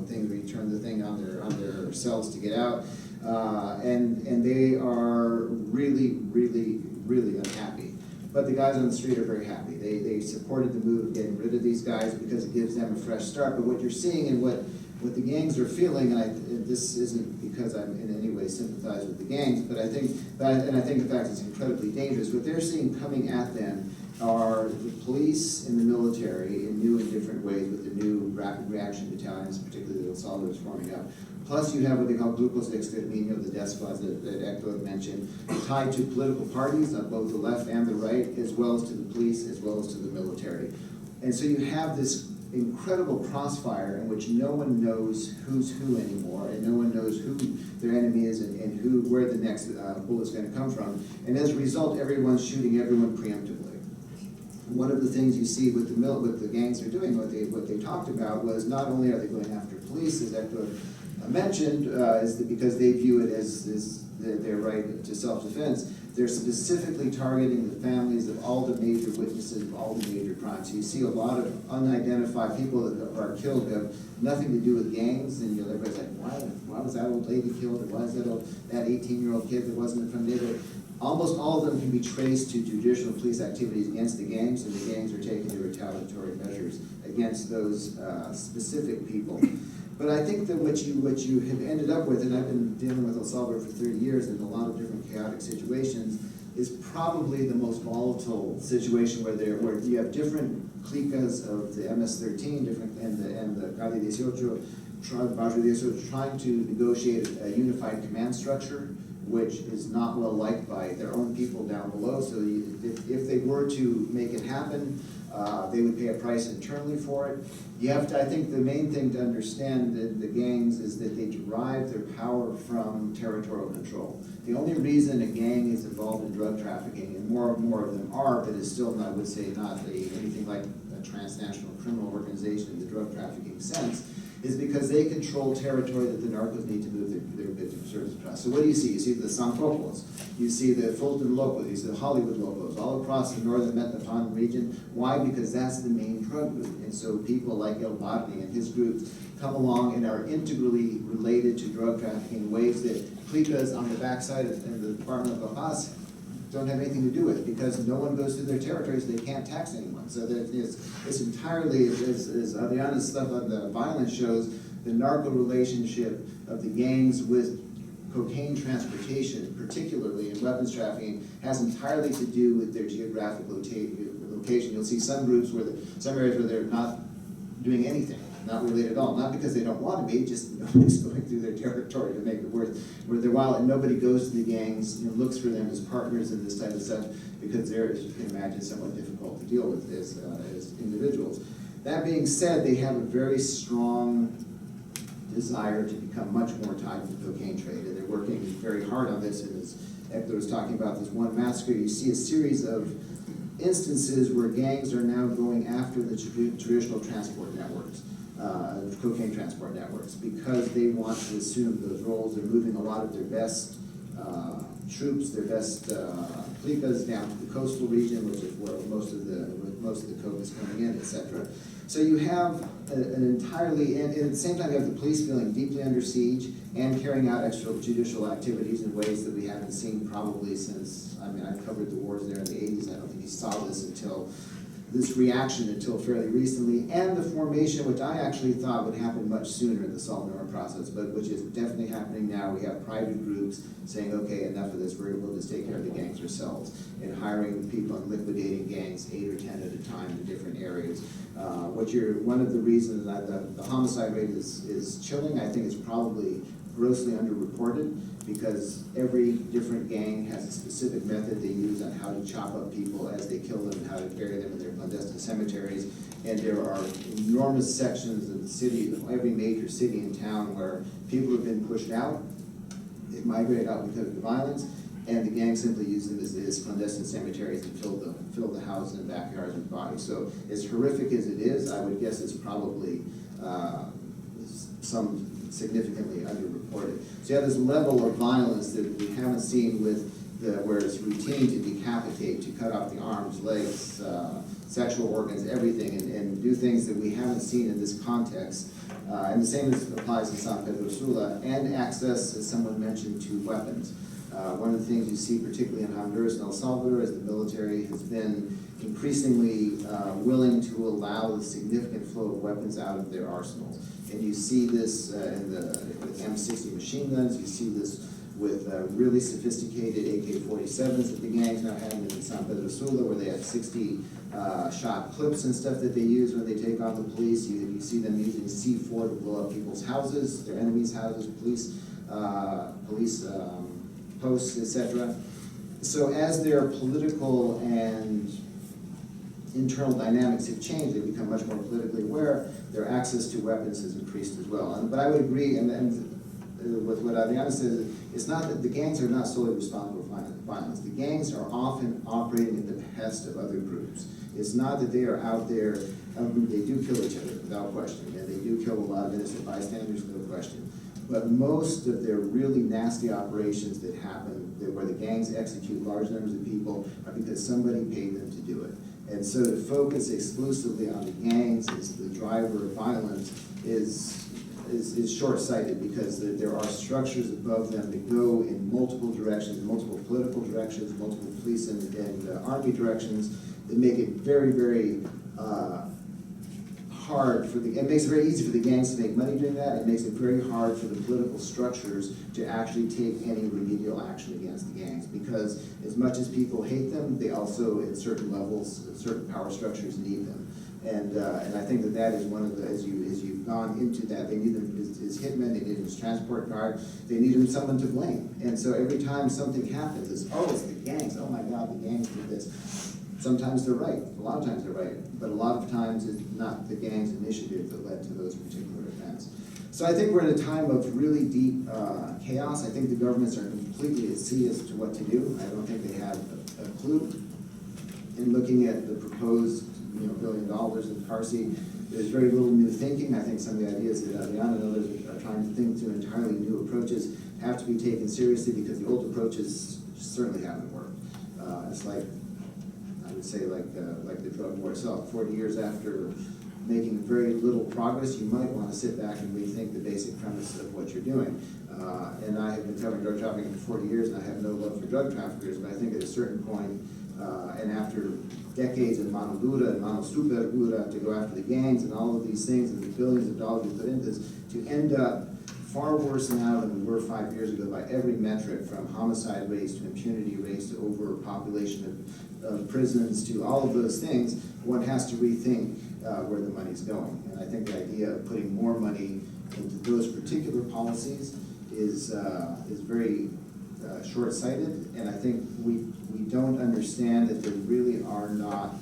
things where you turn the thing on their cells to get out. And they are really, really, really unhappy. But the guys on the street are very happy. They supported the move of getting rid of these guys because it gives them a fresh start. But what you're seeing and what the gangs are feeling, and this isn't because I'm in any way sympathize with the gangs, but I think in fact it's incredibly dangerous. What they're seeing coming at them are the police and the military in new and different ways with the new rapid reaction battalions, particularly that El Salvador is forming up. Plus you have what they call grupos de exterminio, the death squads that Hector mentioned, tied to political parties on both the left and the right, as well as to the police, as well as to the military. And so you have this incredible crossfire in which no one knows who's who anymore, and no one knows who their enemy is and where the next bullet's going to come from. And as a result, everyone's shooting everyone preemptively. One of the things you see with the gangs are doing, what they talked about was not only are they going after police, as Hector mentioned, is that because they view it as their right to self-defense, they're specifically targeting the families of all the major witnesses of all the major crimes. So you see a lot of unidentified people that are killed who have nothing to do with gangs, and everybody's like, why was that old lady killed, or why is that 18-year-old kid that wasn't from the neighborhood? Almost all of them can be traced to judicial police activities against the gangs, and the gangs are taking the retaliatory measures against those specific people. But I think that what you have ended up with, and I've been dealing with El Salvador for 30 years in a lot of different chaotic situations, is probably the most volatile situation where you have different clicas of the MS-13, and the Calle 18, Barrio 18, trying to negotiate a unified command structure, which is not well liked by their own people down below. So if they were to make it happen, they would pay a price internally for it. You have to, I think the main thing to understand the gangs is that they derive their power from territorial control. The only reason a gang is involved in drug trafficking, and more of them are, but is still, I would say, not anything like a transnational criminal organization in the drug trafficking sense, is because they control territory that the narcos need to move their victim service across. So what do you see? You see the Sanfocos, you see the Fulton Locos, you see the Hollywood Locos, all across the northern metropolitan region. Why? Because that's the main drug route. And so people like El Barney and his groups come along and are integrally related to drug trafficking in ways that clicas on the backside of the Department of La Paz don't have anything to do with, because no one goes through their territories, they can't tax anyone. So it's entirely, as Adriana's stuff on the violence shows, the narco relationship of the gangs with cocaine transportation, particularly in weapons trafficking, has entirely to do with their geographic location. You'll see some groups some areas where they're not doing anything, not related at all. Not because they don't want to be, just nobody's going through their territory to make it worth their while, and nobody goes to the gangs and looks for them as partners in this type of stuff, because they're, as you can imagine, somewhat difficult to deal with as individuals. That being said, they have a very strong desire to become much more tied to the cocaine trade, and they're working very hard on this. And as Hector was talking about this one massacre, you see a series of instances where gangs are now going after the traditional transport networks, cocaine transport networks, because they want to assume those roles. They're moving a lot of their best troops, their best clicas down to the coastal region, which is where most of the coke is coming in, etc. So you have an entirely, and at the same time you have the police feeling deeply under siege and carrying out extrajudicial activities in ways that we haven't seen probably since, I covered the wars there in the 80s. I don't think you saw this reaction until fairly recently, and the formation, which I actually thought would happen much sooner in the Salvador process, but which is definitely happening now. We have private groups saying, okay, enough of this, we'll just take care of the gangs ourselves, and hiring people and liquidating gangs 8 or 10 at a time in different areas. One of the reasons that the homicide rate is chilling, I think it's probably grossly underreported, because every different gang has a specific method they use on how to chop up people as they kill them and how to bury them in their clandestine cemeteries. And there are enormous sections of the city, of every major city and town, where people have been pushed out, they've migrated out because of the violence, and the gang simply use them as clandestine cemeteries and fill the houses and backyards with bodies. So as horrific as it is, I would guess it's probably some significantly underreported. So you have this level of violence that we haven't seen with where it's routine to decapitate, to cut off the arms, legs, sexual organs, everything, and do things that we haven't seen in this context. And the same applies in San Pedro Sula, and access, as someone mentioned, to weapons. One of the things you see, particularly in Honduras and El Salvador, is the military has been increasingly willing to allow the significant flow of weapons out of their arsenals. And you see this with M60 machine guns, you see this with really sophisticated AK-47s that the gangs now have in San Pedro Sula, where they have 60 shot clips and stuff that they use when they take on the police. You see them using C4 to blow up people's houses, their enemies' houses, police posts, etc. So as their political and internal dynamics have changed, they become much more politically aware, their access to weapons has increased as well. But I would agree, and with what Adriana says, it's not that the gangs are not solely responsible for violence. The gangs are often operating at the behest of other groups. It's not that they are out there, they do kill each other without question, and they do kill a lot of innocent bystanders, no question. But most of their really nasty operations that happen, where the gangs execute large numbers of people, are because somebody paid them to do it. And so to focus exclusively on the gangs as the driver of violence is short-sighted, because there are structures above them that go in multiple directions, multiple political directions, multiple police and army directions, that make it very, very hard it makes it very easy for the gangs to make money doing that. It makes it very hard for the political structures to actually take any remedial action against the gangs, because as much as people hate them, they also, at certain levels, certain power structures need them. And I think that is one of the, as you've gone into that, they need them as hitmen, they need them as transport guard, they need them someone to blame. And so every time something happens, it's the gangs, oh my God, the gangs did this. Sometimes they're right, a lot of times they're right, but a lot of times it's not the gang's initiative that led to those particular events. So I think we're in a time of really deep chaos. I think the governments are completely at sea as to what to do. I don't think they have a clue. In looking at the proposed $1 billion in Farsi, there's very little new thinking. I think some of the ideas that Adriana and others are trying to think through entirely new approaches have to be taken seriously, because the old approaches certainly haven't worked. It's like, I would say, like the drug war itself. 40 years after making very little progress, you might want to sit back and rethink the basic premise of what you're doing. And I have been covering drug trafficking for 40 years, and I have no love for drug traffickers, but I think at a certain point, and after decades of mano dura and mano super dura to go after the gangs and all of these things and the billions of dollars we put into this, to end up far worse now than we were 5 years ago by every metric, from homicide rates to impunity rates to overpopulation of prisons to all of those things, one has to rethink where the money's going. And I think the idea of putting more money into those particular policies is very short-sighted, and I think we don't understand that there really are not,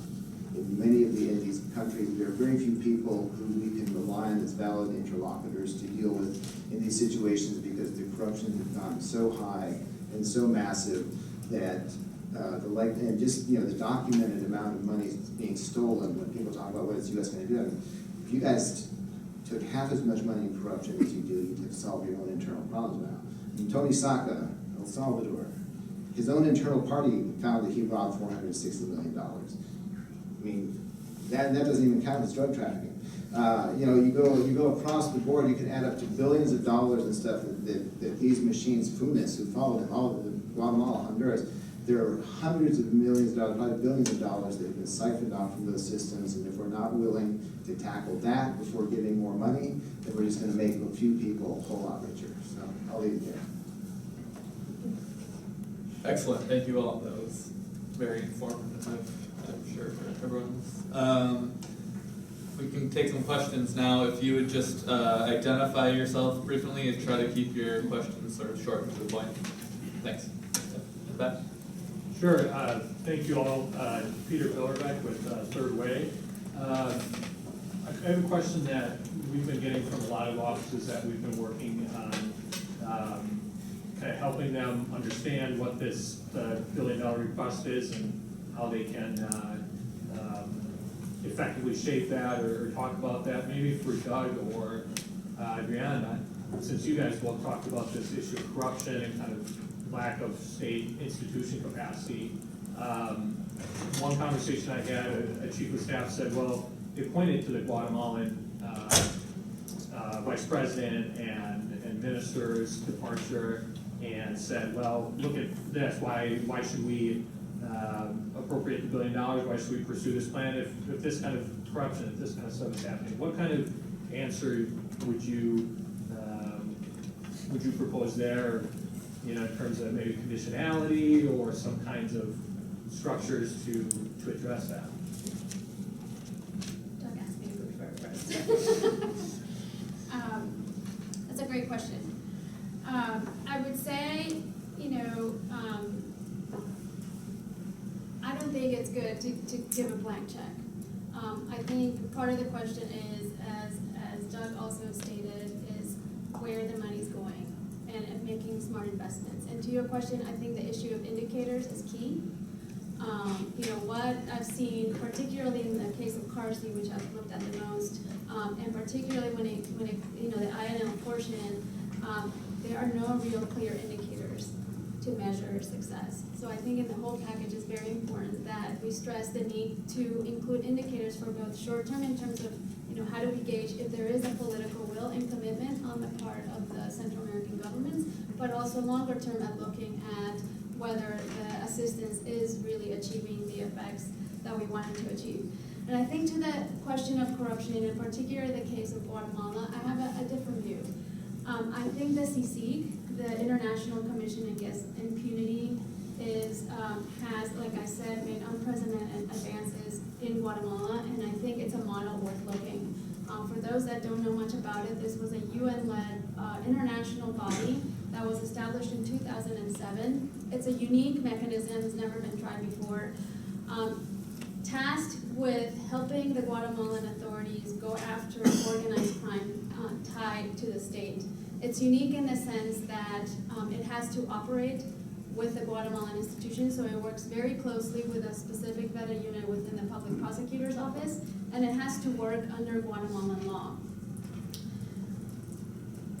in many of these countries, there are very few people who we can rely on as valid interlocutors to deal with in these situations, because the corruption has gone so high and so massive that the documented amount of money being stolen. When people talk about what is the U.S. going to do, I mean, if you guys took half as much money in corruption as you do, you could solve your own internal problems now. I mean, Tony Saca, El Salvador, his own internal party found that he robbed $460 million. I mean, that doesn't even count as drug trafficking. You go across the board, you can add up to billions of dollars and stuff that these machines, Funes, who followed him, all of the Guatemala, Honduras, there are hundreds of millions of dollars, probably billions of dollars that have been siphoned off from those systems, and if we're not willing to tackle that before giving more money, then we're just going to make a few people a whole lot richer. So I'll leave it there. Excellent, thank you all. That was very informative, I'm sure, for everyone. We can take some questions now. If you would just identify yourself briefly and try to keep your questions sort of short and to the point. Thanks. Beth? Sure. Thank you all. Peter Billerbeck with Third Way. I have a question that we've been getting from a lot of offices that we've been working on, kind of helping them understand what this $1 billion request is and how they can effectively shape that or talk about that. Maybe for Doug or Adriana, since you guys both talked about this issue of corruption and kind of lack of state institution capacity, one conversation I had, a chief of staff said, well, they pointed to the Guatemalan vice president and minister's departure and said, well, look at this, why should we appropriate the $1 billion, why should we pursue this plan if this kind of corruption, if this kind of stuff is happening? What kind of answer would you propose there, you know, in terms of maybe conditionality or some kinds of structures to address that? Doug asked me to refer first. That's a great question. I would say, you know, I don't think it's good to give a blank check. I think part of the question is, as Doug also stated, is where the money's going and making smart investments. And to your question, I think the issue of indicators is key. You know, what I've seen, particularly in the case of Carsey, which I've looked at the most, and particularly when it you know, the INL portion, there are no real clear indicators to measure success. So I think in the whole package it's very important that we stress the need to include indicators for both short-term in terms of, you know, how do we gauge if there is a political will and commitment on the part of the Central American governments, but also longer term at looking at whether the assistance is really achieving the effects that we wanted to achieve. And I think to the question of corruption, and in particular the case of Guatemala, I have a different view. I think the CICIG, the International Commission Against Impunity, has, like I said, made unprecedented advances in Guatemala, and I think it's a model worth looking. For those that don't know much about it, this was a UN-led international body that was established in 2007. It's a unique mechanism, it's never been tried before. Tasked with helping the Guatemalan authorities go after organized crime tied to the state. It's unique in the sense that it has to operate with the Guatemalan institution, so it works very closely with a specific vetted unit within the public prosecutor's office, and it has to work under Guatemalan law.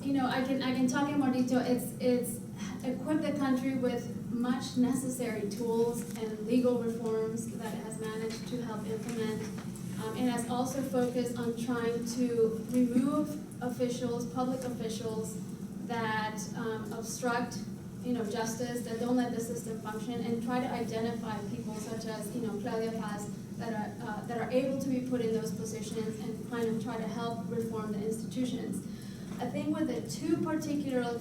You know, I can talk in more detail. It's equipped the country with much necessary tools and legal reforms that it has managed to help implement. It has also focused on trying to remove officials, public officials, that obstruct, you know, justice, that don't let the system function, and try to identify people such as, you know, Claudia Paz, that are able to be put in those positions and kind of try to help reform the institutions. I think with the two particular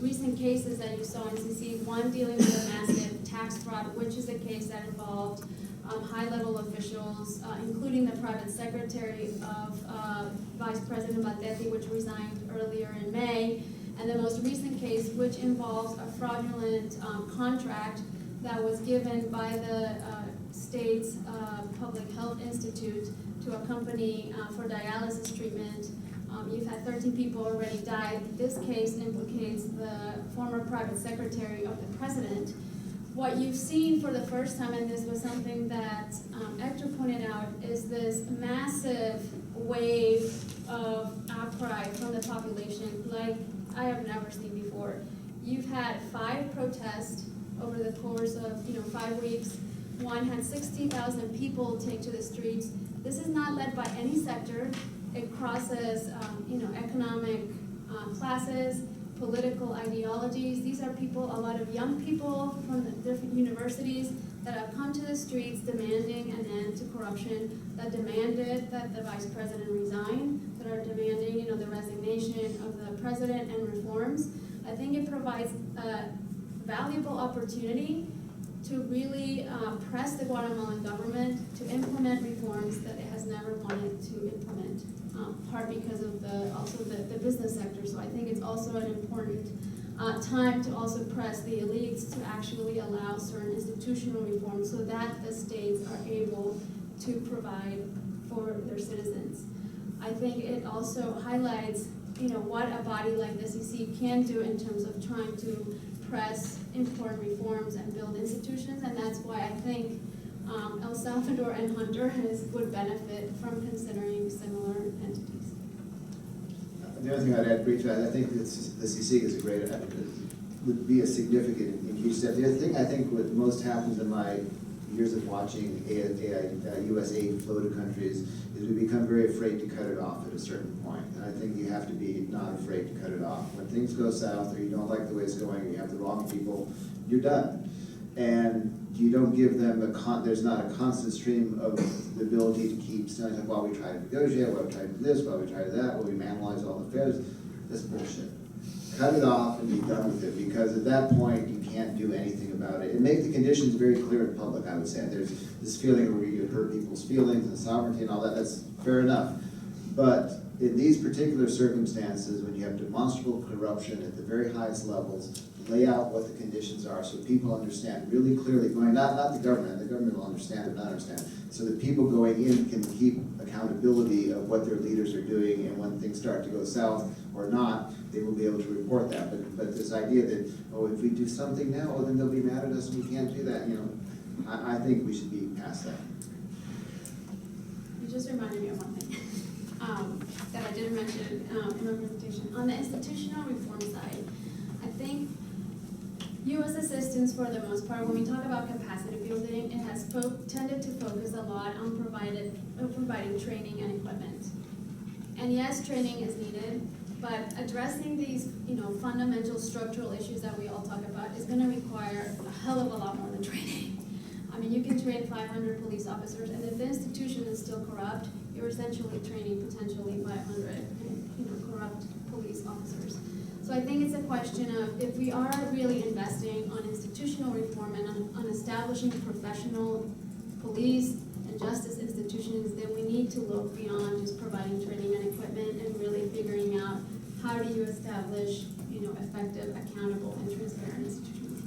recent cases that you saw in CC, one dealing with a massive tax fraud, which is a case that involved high-level officials, including the private secretary of Vice President Valdetti, which resigned earlier in May, and the most recent case, which involves a fraudulent contract that was given by the state's Public Health Institute to a company for dialysis treatment. You've had 13 people already died. This case implicates the former private secretary of the president. What you've seen for the first time, and this was something that Hector pointed out, is this massive wave of outcry from the population like I have never seen before. You've had 5 protests over the course of 5 weeks. One had 60,000 people take to the streets. This is not led by any sector. It crosses economic classes, political ideologies. These are people, a lot of young people from the different universities that have come to the streets demanding an end to corruption, that demanded that the vice president resign, that are demanding the resignation of the president and reforms. I think it provides a valuable opportunity to really press the Guatemalan government to implement reforms that it has never wanted to implement, part because of the business sector. So I think it's also an important time to also press the elites to actually allow certain institutional reforms so that the states are able to provide for their citizens. I think it also highlights what a body like the CC can do in terms of trying to press important reforms and build institutions, and that's why I think El Salvador and Honduras would benefit from considering similar entities. The other thing I'd add briefly, I think the CC is a great, would be a significant and huge step. The other thing I think what most happens in my years of watching U.S. aid flow to countries is we become very afraid to cut it off at a certain point. And I think you have to be not afraid to cut it off. When things go south or you don't like the way it's going, or you have the wrong people, you're done. And you don't give them there's not a constant stream of the ability to keep saying, well, we try to negotiate, well, we try to do this, well, we try to do that, well, we analyze all the affairs. That's bullshit. Cut it off and be done with it, because at that point, you can't do anything about it. And make the conditions very clear in public, I would say. There's this feeling where you hurt people's feelings and sovereignty and all that, that's fair enough. But in these particular circumstances, when you have demonstrable corruption at the very highest levels, lay out what the conditions are so people understand really clearly, not the government will understand or not understand, so that people going in can keep accountability of what their leaders are doing, and when things start to go south or not, they will be able to report that. But this idea that, oh, if we do something now, well, then they'll be mad at us and we can't do that, I think we should be past that. You just reminded me of one thing that I didn't mention in my presentation. On the institutional reform side, I think U.S. assistance, for the most part, when we talk about capacity building, it has tended to focus a lot on providing training and equipment. And yes, training is needed, but addressing these, fundamental structural issues that we all talk about is going to require a hell of a lot more than training. I mean, you can train 500 police officers, and if the institution is still corrupt, you're essentially training potentially 500, corrupt police officers. So I think it's a question of, if we are really investing on institutional reform and on establishing professional police and justice institutions, then we need to look beyond just providing training and equipment and really figuring out how do you establish, effective, accountable, and transparent institutions.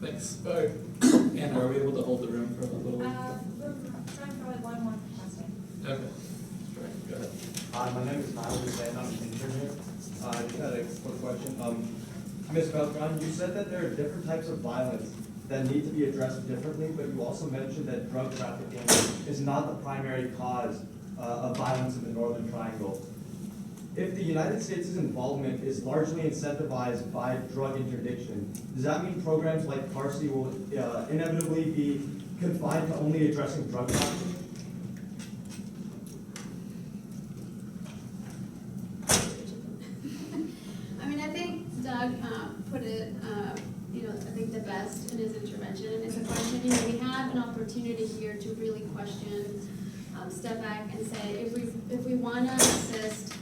Thanks. Anna, are we able to hold the room for a little? We're trying for like one more question. Okay. Sure. Go ahead. My name is Miles, and I'm an intern here. I just had a quick question. Ms. Beltran, you said that there are different types of violence that need to be addressed differently, but you also mentioned that drug trafficking is not the primary cause of violence in the Northern Triangle. If the United States' involvement is largely incentivized by drug interdiction, does that mean programs like CARSI will inevitably be confined to only addressing drug trafficking? I think Doug put it, I think the best in his intervention. It's a question, we have an opportunity here to really question, step back and say, if we want to assist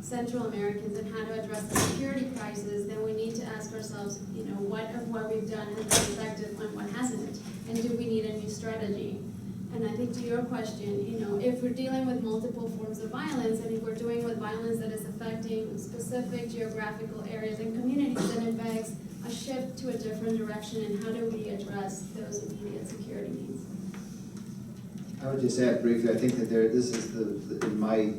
Central Americans and how to address the security crisis, then we need to ask ourselves, what of what we've done has been effective and what hasn't, and do we need a new strategy? And I think to your question, if we're dealing with multiple forms of violence, and if we're dealing with violence that is affecting specific geographical areas and communities, then it begs a shift to a different direction, and how do we address those immediate security needs? I would just add briefly, I think that this is in my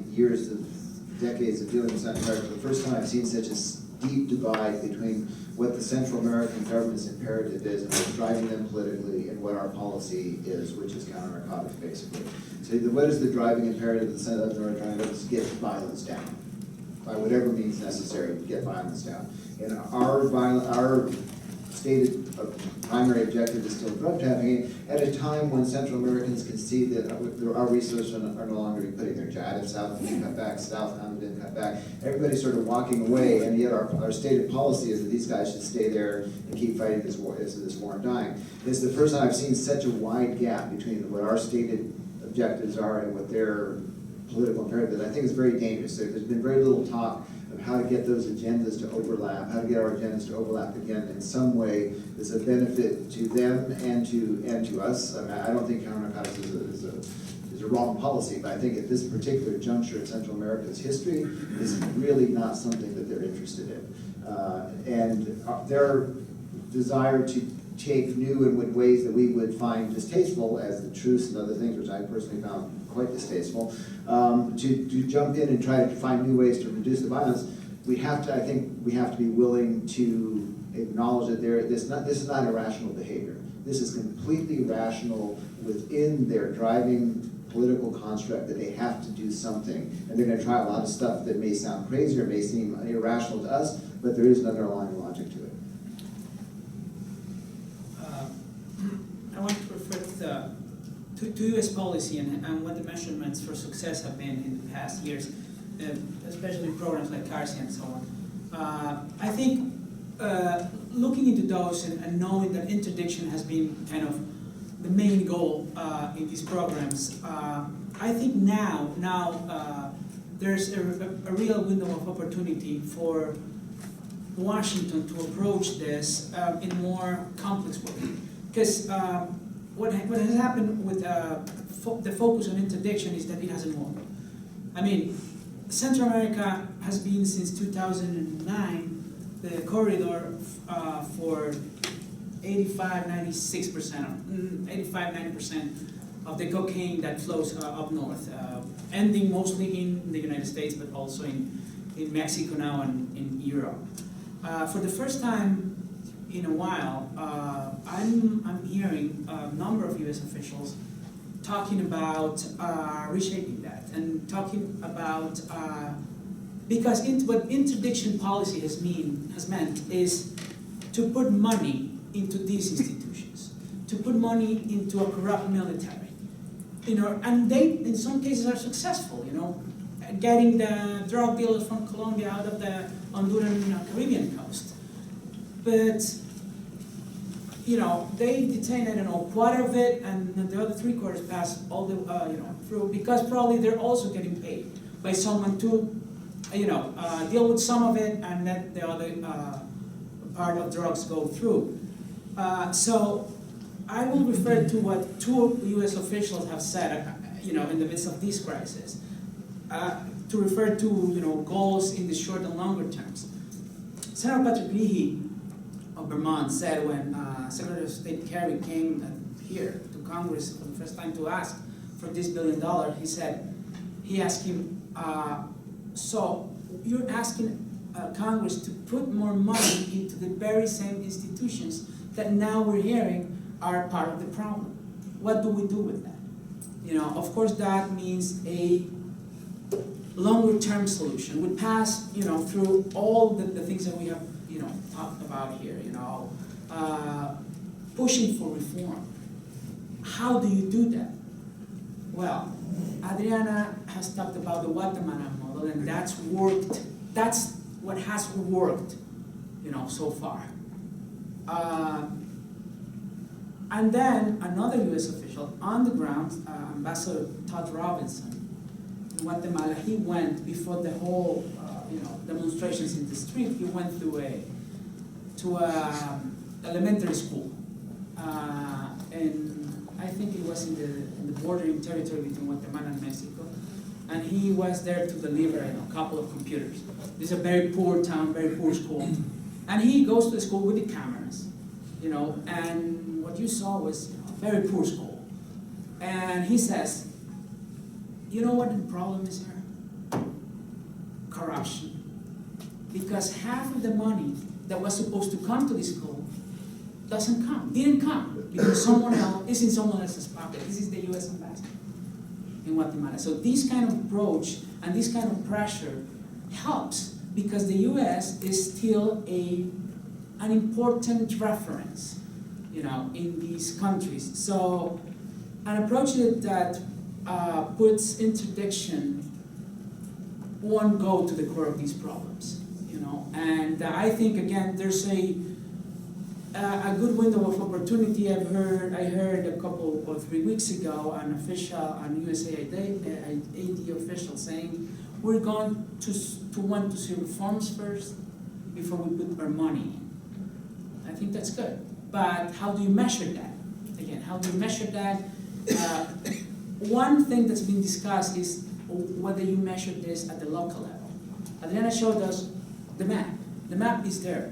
decades of dealing with Central America, the first time I've seen such a deep divide between what the Central American government's imperative is and what's driving them politically and what our policy is, which is counter-narcotics, basically. So what is the driving imperative of the Central American government? Is get violence down. By whatever means necessary, get violence down. And our stated primary objective is still drug trafficking at a time when Central Americans can see that our resources are no longer putting their jihadists south and been cut back, south and been cut back. Everybody's sort of walking away, and yet our stated policy is that these guys should stay there and keep fighting this war and dying. It's the first time I've seen such a wide gap between what our stated objectives are and what their political imperative is. I think it's very dangerous. So there's been very little talk of how to get those agendas to overlap, how to get our agendas to overlap again in some way that's a benefit to them and to us. I mean, I don't think counter-narcotics is a wrong policy, but I think at this particular juncture in Central America's history, this is really not something that they're interested in. And their desire to take new and ways that we would find distasteful, as the truce and other things, which I personally found quite distasteful, to jump in and try to find new ways to reduce the violence. I think we have to be willing to acknowledge that this is not irrational behavior. This is completely rational within their driving political construct that they have to do something. And they're gonna try a lot of stuff that may sound crazy or may seem irrational to us, but there is an underlying logic to it. I want to refer to U.S. policy and what the measurements for success have been in the past years, especially programs like CARSI and so on. I think looking into those and knowing that interdiction has been kind of the main goal in these programs, I think now there's a real window of opportunity for Washington to approach this in a more complex way. Because what has happened with the focus on interdiction is that it hasn't worked. I mean, Central America has been since 2009 the corridor for 85–90% of the cocaine that flows up north, ending mostly in the United States, but also in Mexico now and in Europe. For the first time in a while, I'm hearing a number of U.S. officials talking about reshaping that and talking about because what interdiction policy has meant is to put money into these institutions, to put money into a corrupt military, and they in some cases are successful, getting the drug dealers from Colombia out of the Honduran Caribbean coast. But they detain, I don't know, a quarter of it, and the other 3/4 pass all the through, because probably they're also getting paid by someone to deal with some of it and let the other part of drugs go through. So I will refer to what two U.S. officials have said, in the midst of this crisis, to refer to goals in the short and longer terms. Senator Patrick Leahy of Vermont said when Secretary of State Kerry came here to Congress for the first time to ask for this $1 billion, he asked him, so you're asking Congress to put more money into the very same institutions that now we're hearing are part of the problem. What do we do with that? Of course that means a longer term solution would pass, through all the things that we have, talked about here, pushing for reform. How do you do that? Well, Adriana has talked about the Guatemala model, and that's worked. That's what has worked, so far. And then another U.S. official on the ground, Ambassador Todd Robinson, in Guatemala, he went before the whole, demonstrations in the street. He went to elementary school, and I think it was in the bordering territory between Guatemala and Mexico, and he was there to deliver a couple of computers. This is a very poor town, very poor school, and he goes to the school with the cameras, and what you saw was a very poor school, and he says, you know what the problem is here? Corruption. Because half of the money that was supposed to come to this school didn't come, because someone else is in someone else's pocket. This is the U.S. ambassador in Guatemala. So this kind of approach and this kind of pressure helps, because the U.S. is still an important reference, in these countries. So an approach that puts interdiction won't go to the core of these problems, And I think again there's a good window of opportunity. I heard a couple or 3 weeks ago an USAID official saying we're going to want to see reforms first before we put our money in. I think that's good, but how do you measure that? Again, how do you measure that? One thing that's been discussed is whether you measure this at the local level. Adriana showed us the map. The map is there.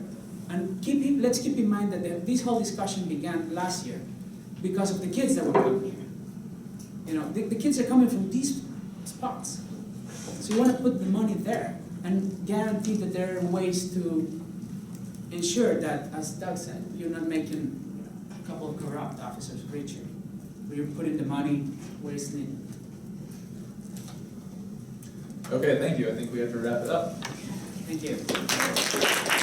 And let's keep in mind that this whole discussion began last year because of the kids that were coming here. The kids are coming from these spots. So you want to put the money there and guarantee that there are ways to ensure that, as Doug said, you're not making a couple of corrupt officers richer. Where you're putting the money where it's needed. Okay, thank you. I think we have to wrap it up. Thank you.